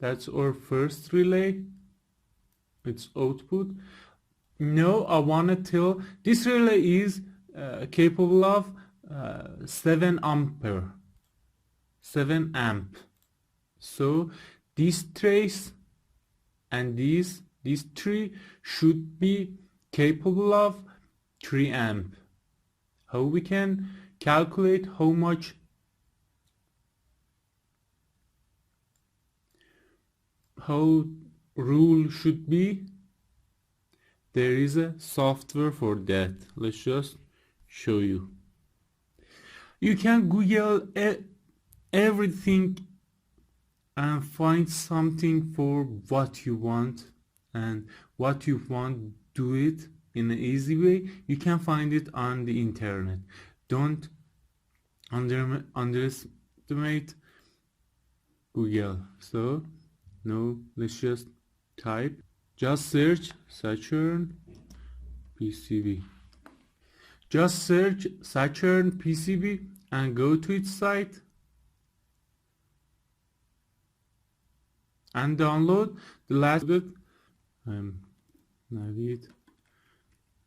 That's our first relay. Its output. Now I want to tell this relay is capable of 7 ampere, 7 amp. So this trace and these three should be capable of 3 amp. How we can calculate how much rule should be? There is a software for that. Let's just show you. You can Google everything and find something for what you want, and what you want, do it in an easy way. You can find it on the internet. Don't underestimate Google. So no, let's just type, just search Saturn PCB. Just search Saturn PCB and go to its site and download the last bit. Navid,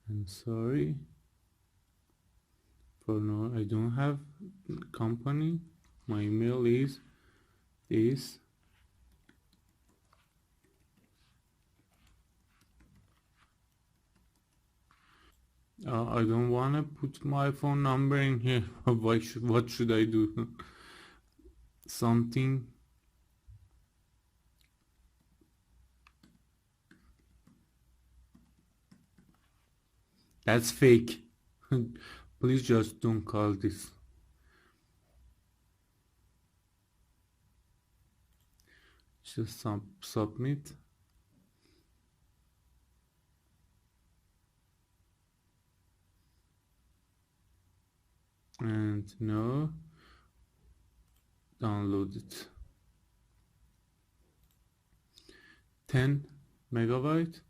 I'm sorry for no, I don't have company. My email is this. I don't want to put my phone number in here. What should I do? Something. That's fake. Please just don't call this. Just submit. And no, download it. 10 megabyte.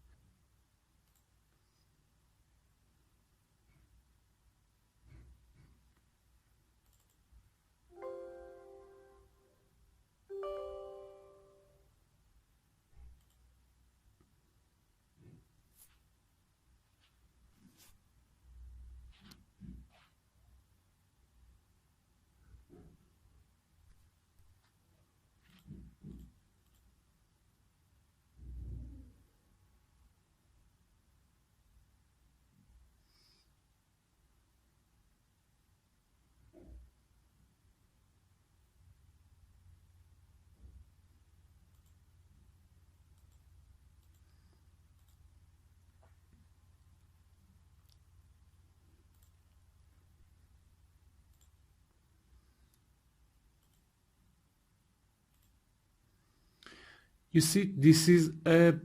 You see, this is a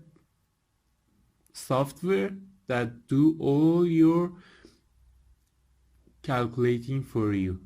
software that do all your calculating for you.